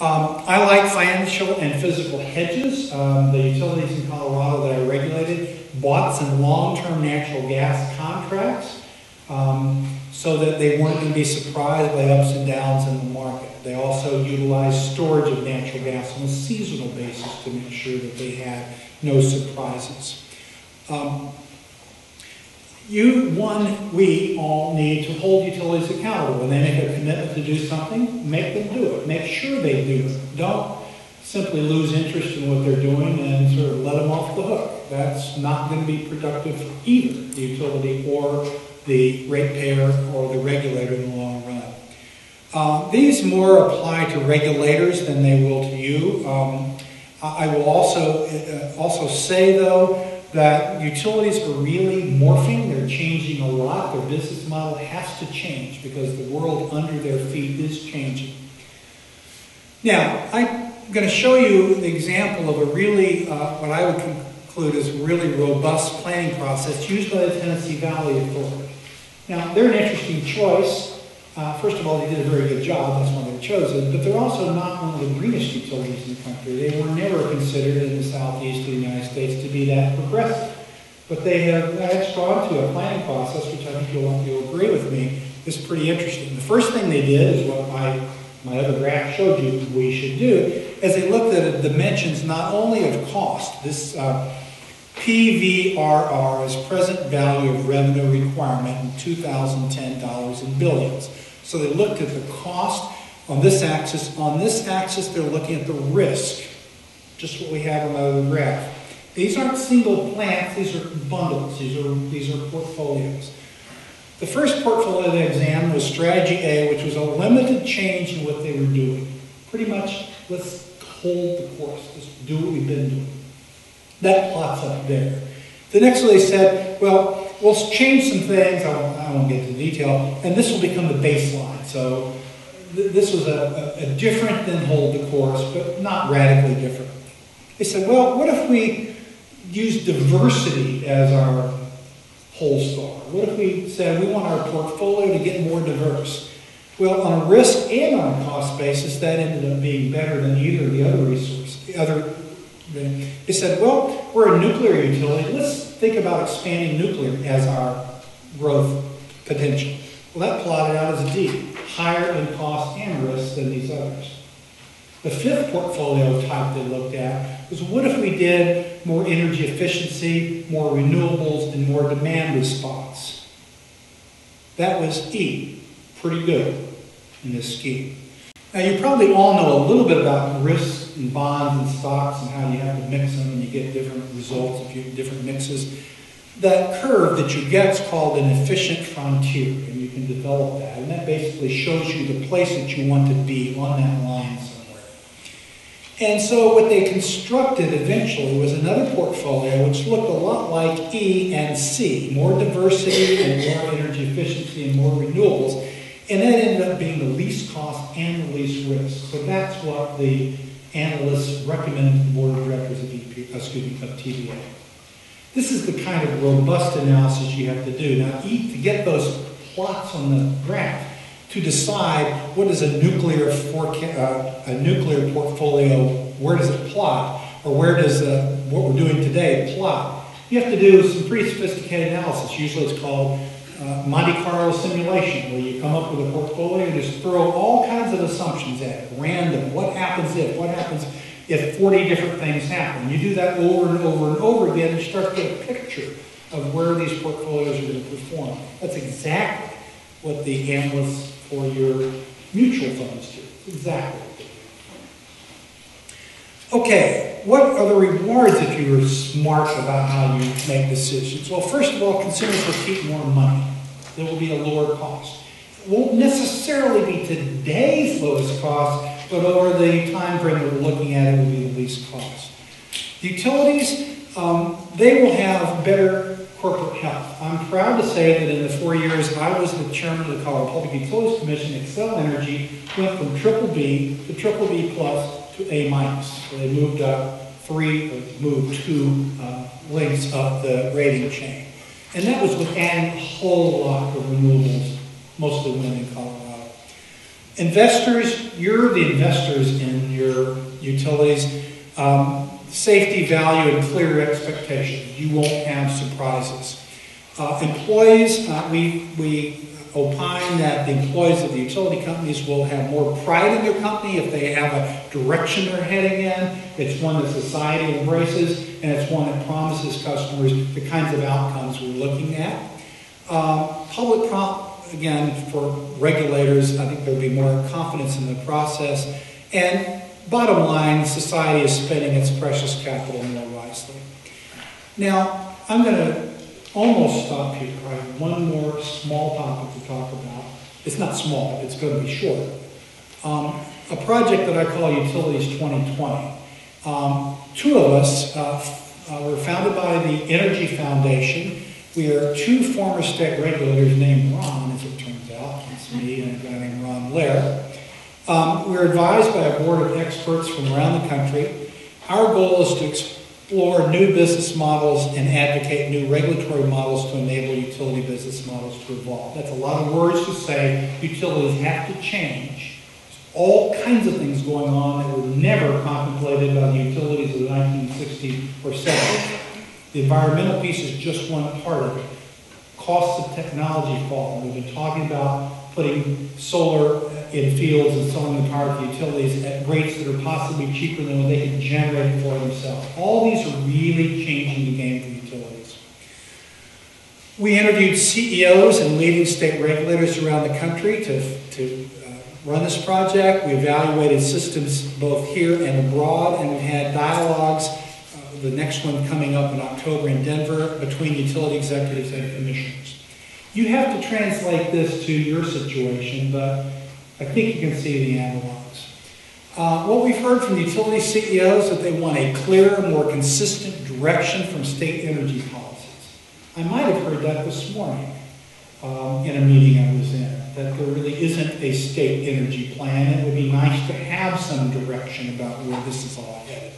I like financial and physical hedges. The utilities in Colorado that I regulated bought some long-term natural gas contracts so that they weren't going to be surprised by ups and downs in the market. They also utilized storage of natural gas on a seasonal basis to make sure that they had no surprises. We all need to hold utilities accountable. When they make a commitment to do something, make them do it. Make sure they do it. Don't simply lose interest in what they're doing and sort of let them off the hook. That's not going to be productive for either the utility or the ratepayer or the regulator in the long run. These more apply to regulators than they will to you. I will also say, though, that utilities are really morphing. They're changing a lot. Their business model has to change because the world under their feet is changing. Now, I'm going to show you the example of a really, what I would conclude is a really robust planning process used by the Tennessee Valley Authority. Now, they're an interesting choice. First of all, they did a very good job. That's why they were chosen. But they're also not one of the greenest utilities in the country. They were never considered in the southeast of the United States to be that progressive. But they have latched on to a planning process, which I think you'll agree with me, is pretty interesting. The first thing they did is what my other graph showed you we should do, is they looked at the dimensions not only of cost. This PVRR is present value of revenue requirement in 2010 dollars in billions. So they looked at the cost on this axis. On this axis, they're looking at the risk, just what we have on the other graph. These aren't single plants, these are bundles, these are portfolios. The first portfolio they examined was Strategy A, which was a limited change in what they were doing. Pretty much, let's hold the course, just do what we've been doing. That plot's up there. The next one they said, well, we'll change some things, I won't get into detail, and this will become the baseline. So this was a different than hold the course, but not radically different. They said, well, what if we use diversity as our pole star? What if we said we want our portfolio to get more diverse? Well, on a risk and on a cost basis, that ended up being better than either of the other resources. They said, well, we're a nuclear utility. Let's think about expanding nuclear as our growth potential. Well, that plotted out as a D, higher in cost and risk than these others. The fifth portfolio type they looked at was, what if we did more energy efficiency, more renewables, and more demand response? That was E, pretty good in this scheme. Now, you probably all know a little bit about risks and bonds and stocks and how you have to mix them and you get different results if you have different mixes. That curve that you get is called an efficient frontier, and you can develop that. And that basically shows you the place that you want to be on that line somewhere. And so what they constructed eventually was another portfolio which looked a lot like E and C, more diversity and more energy efficiency and more renewables. And that ended up being the least cost and the least risk. So that's what the analysts recommended to the board of directors of TVA. This is the kind of robust analysis you have to do. Now, to get those plots on the graph, to decide what is a nuclear portfolio, where does it plot, or where does what we're doing today plot, you have to do some pretty sophisticated analysis. Usually it's called Monte Carlo simulation, where you come up with a portfolio and just throw all kinds of assumptions at it, random. What happens if 40 different things happen? You do that over and over and over again and start to get a picture of where these portfolios are going to perform. That's exactly what the analysts for your mutual funds do. Exactly what they do. Okay, what are the rewards if you were smart about how you make decisions? Well, first of all, consumers will keep more money. There will be a lower cost. It won't necessarily be today's lowest cost, but over the time frame that we're looking at, it will be the least cost. The utilities, they will have better corporate health. I'm proud to say that in the 4 years I was the chairman of the Colorado Public Utilities Commission, Xcel Energy went from BBB to BBB plus to A minus. So they moved up two links up the rating chain. And that was with adding a whole lot of renewables, mostly wind in Colorado. Investors, you're the investors in your utilities. Safety, value, and clear expectations. You won't have surprises. Employees, we opine that the employees of the utility companies will have more pride in their company if they have a direction they're heading in. It's one that society embraces, and it's one that promises customers the kinds of outcomes we're looking at. Again, for regulators, I think there'll be more confidence in the process. And bottom line, society is spending its precious capital more wisely. Now, I'm going to almost stop here. I have one more small topic to talk about. It's not small, it's going to be short. A project that I call Utilities 2020. Two of us were founded by the Energy Foundation. We are two former state regulators named Ron, as it turns out. It's me and a guy named Ron Lair. We're advised by a board of experts from around the country. Our goal is to explore new business models and advocate new regulatory models to enable utility business models to evolve. That's a lot of words to say. Utilities have to change. There's all kinds of things going on that were never contemplated by the utilities of the 1960s or 70s. The environmental piece is just one part of it. Costs of technology fall. We've been talking about putting solar in fields and selling the power to utilities at rates that are possibly cheaper than what they can generate for themselves. All these are really changing the game for utilities. We interviewed CEOs and leading state regulators around the country to run this project. We evaluated systems both here and abroad, and we had dialogues, the next one coming up in October in Denver, between utility executives and commissioners. You have to translate this to your situation, but I think you can see the analogs. What we've heard from utility CEOs is that they want a clearer, more consistent direction from state energy policies. I might have heard that this morning in a meeting I was in, that there really isn't a state energy plan. It would be nice to have some direction about where this is all headed.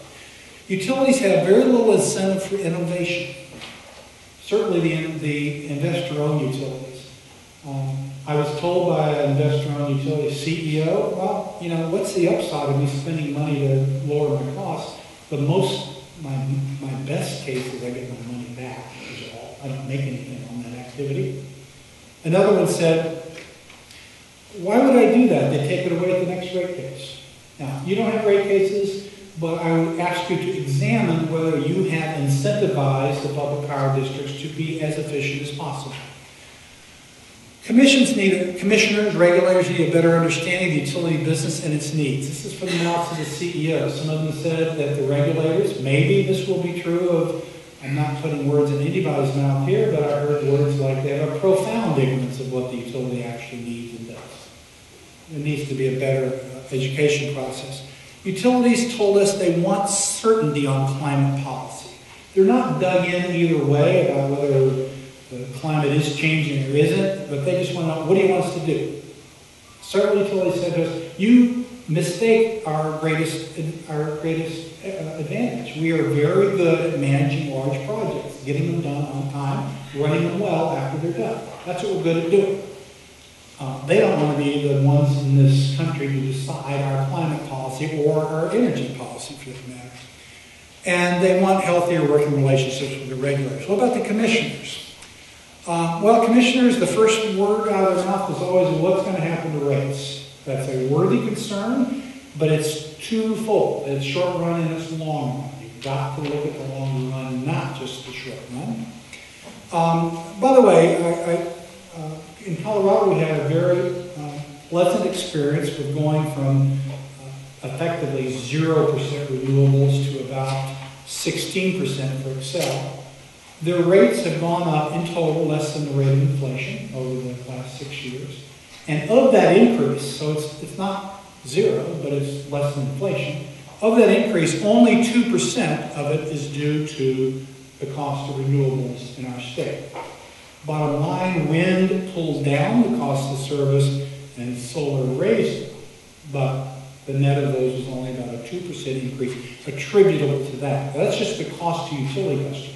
Utilities have very little incentive for innovation. Certainly the investor-owned utilities. I was told by an investor-owned utility CEO, well, you know, what's the upside of me spending money to lower my costs? My best case is I get my money back, is all. I don't make anything on that activity. Another one said, why would I do that? They take it away at the next rate case. Now, you don't have rate cases, but I would ask you to examine whether you have incentivized the public power districts to be as efficient as possible. Commissioners, regulators need a better understanding of the utility business and its needs. This is from the mouths of the CEO. Some of them said that the regulators, maybe this will be true of, I'm not putting words in anybody's mouth here, but I heard words like they have a profound ignorance of what the utility actually needs and does. There needs to be a better education process. Utilities told us they want certainty on climate policy. They're not dug in either way about whether the climate is changing or isn't, but they just want to know, what do you want us to do? Several utilities said to us, you mistake our greatest advantage. We are very good at managing large projects, getting them done on time, running them well after they're done. That's what we're good at doing. They don't want to be the ones in this country to decide our climate policy or our energy policy, for that matter. And they want healthier working relationships with the regulators. What about the commissioners? Well, commissioners, the first word out of their mouth is always, what's going to happen to rates? That's a worthy concern, but it's twofold. It's short run and it's long run. You've got to look at the long run, not just the short run. By the way, in Colorado, we had a very pleasant experience with going from effectively 0% renewables to about 16% for Excel. Their rates have gone up in total less than the rate of inflation over the last 6 years. And of that increase, so it's not zero, but it's less than inflation, of that increase, only 2% of it is due to the cost of renewables in our state. Bottom line, wind pulls down the cost of service and solar raises it, but the net of those is only about a 2% increase attributable to that. That's just the cost to utility customers.